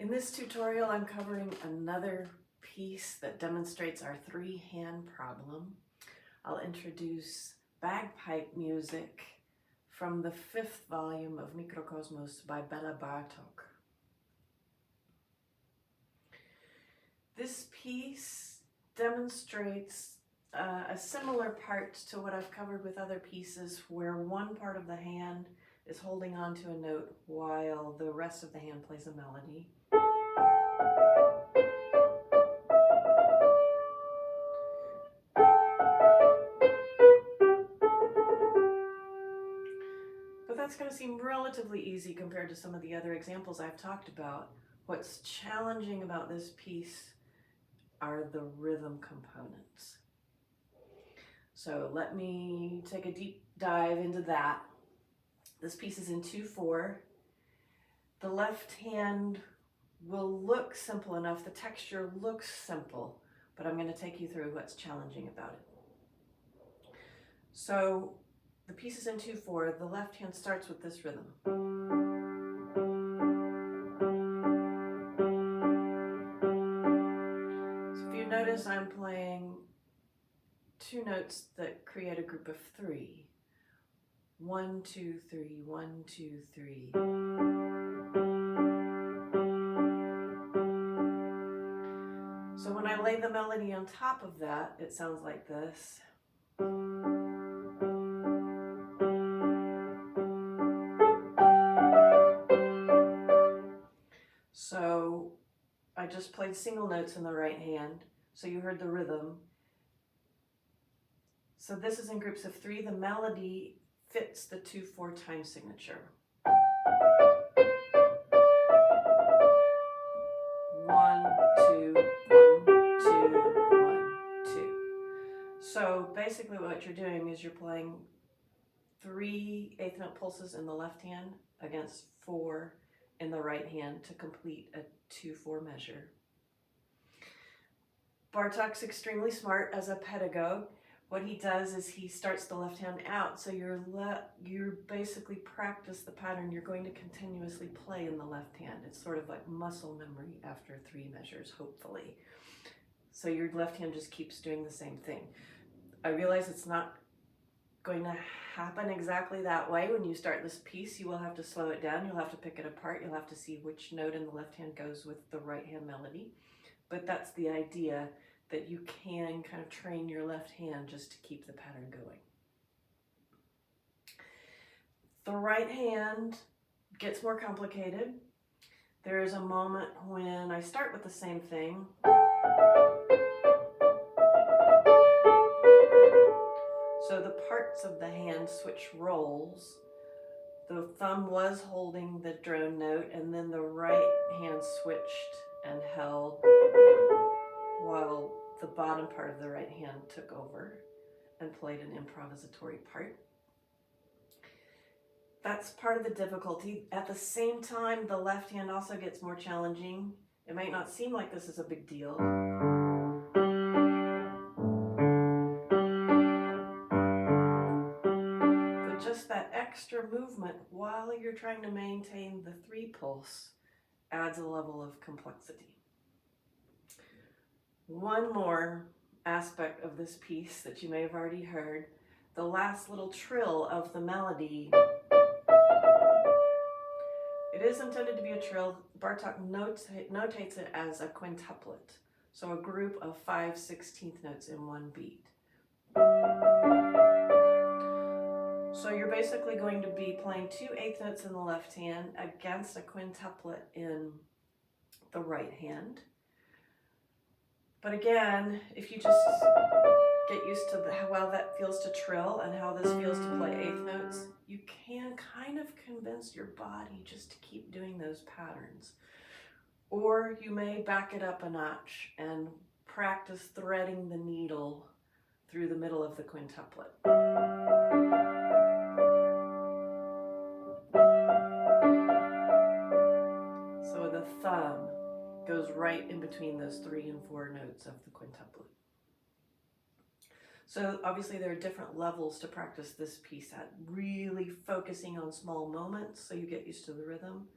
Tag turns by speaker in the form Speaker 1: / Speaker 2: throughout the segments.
Speaker 1: In this tutorial, I'm covering another piece that demonstrates our three-hand problem. I'll introduce bagpipe music from the 5th volume of Mikrokosmos by Bela Bartok. This piece demonstrates a similar part to what I've covered with other pieces, where one part of the hand is holding on to a note while the rest of the hand plays a melody. But that's going to seem relatively easy compared to some of the other examples I've talked about. What's challenging about this piece are the rhythm components. So let me take a deep dive into that. This piece is in 2/4. The left hand will look simple enough, the texture looks simple, but I'm going to take you through what's challenging about it. So the piece is in 2/4. The left hand starts with this rhythm. So if you notice, I'm playing two notes that create a group of 3. 1, 2, 3, 1, 2, 3. So when I lay the melody on top of that, it sounds like this. So I just played single notes in the right hand, so you heard the rhythm. So this is in groups of 3. The melody fits the 2/4 time signature. 1, 2, 1, 2, 1, 2. So basically what you're doing is you're playing 3 eighth note pulses in the left hand against 4 in the right hand to complete a 2/4 measure. Bartok's extremely smart as a pedagogue. What he does is he starts the left hand out, so you're basically practice the pattern you're going to continuously play in the left hand. It's sort of like muscle memory after 3 measures, hopefully. So your left hand just keeps doing the same thing. I realize it's not going to happen exactly that way. When you start this piece, you will have to slow it down. You'll have to pick it apart. You'll have to see which note in the left hand goes with the right hand melody. But that's the idea, that you can kind of train your left hand just to keep the pattern going. The right hand gets more complicated. There is a moment when I start with the same thing. So the parts of the hand switch roles. The thumb was holding the drone note, and then the right hand switched and held, while the bottom part of the right hand took over and played an improvisatory part. That's part of the difficulty. At the same time, the left hand also gets more challenging. It might not seem like this is a big deal, but just that extra movement while you're trying to maintain the 3 pulse adds a level of complexity. One more aspect of this piece that you may have already heard, the last little trill of the melody. It is intended to be a trill. Bartok notates it as a quintuplet, so a group of 5 16th notes in one beat. So you're basically going to be playing 2 eighth notes in the left hand against a quintuplet in the right hand. But again, if you just get used to how that feels to trill and how this feels to play eighth notes, you can kind of convince your body just to keep doing those patterns. Or you may back it up a notch and practice threading the needle through the middle of the quintuplet. So the thumb goes right in between those 3 and 4 notes of the quintuplet. So obviously there are different levels to practice this piece at, really focusing on small moments so you get used to the rhythm,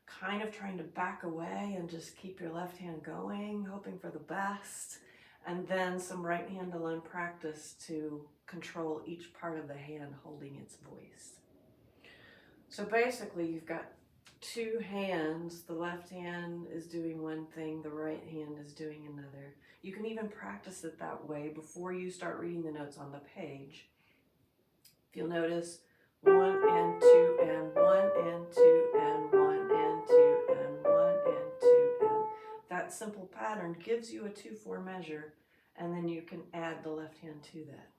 Speaker 1: kind of trying to back away and just keep your left hand going, hoping for the best, and then some right hand alone practice to control each part of the hand holding its voice. So basically you've got two hands. The left hand is doing one thing, the right hand is doing another. You can even practice it that way before you start reading the notes on the page. If you'll notice, 1 and 2 and 1 and 2 and 1 and 2 and 1 and 2 and that simple pattern gives you a 2/4 measure, and then you can add the left hand to that.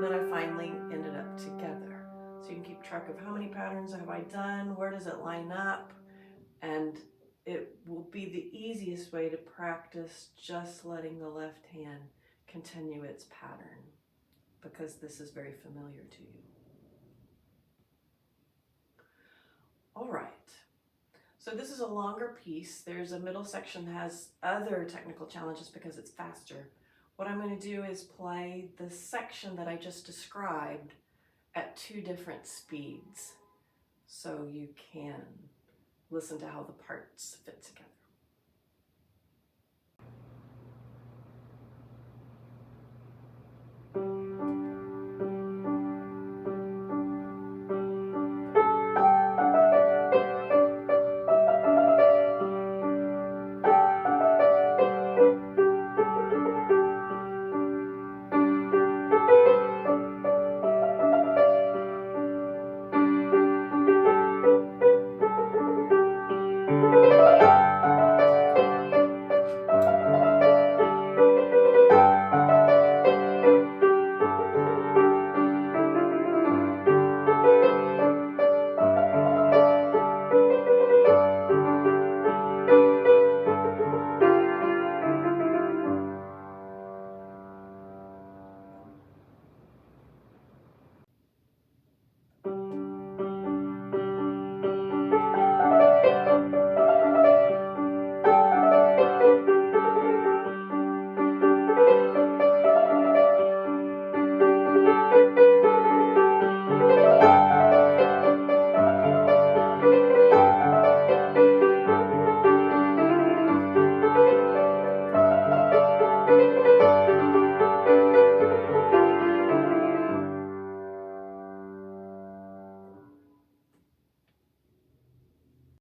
Speaker 1: Then I finally ended up together. So you can keep track of how many patterns have I done, where does it line up, and it will be the easiest way to practice just letting the left hand continue its pattern, because this is very familiar to you. All right, so this is a longer piece. There's a middle section that has other technical challenges because it's faster. What I'm going to do is play the section that I just described at 2 different speeds, so you can listen to how the parts fit together.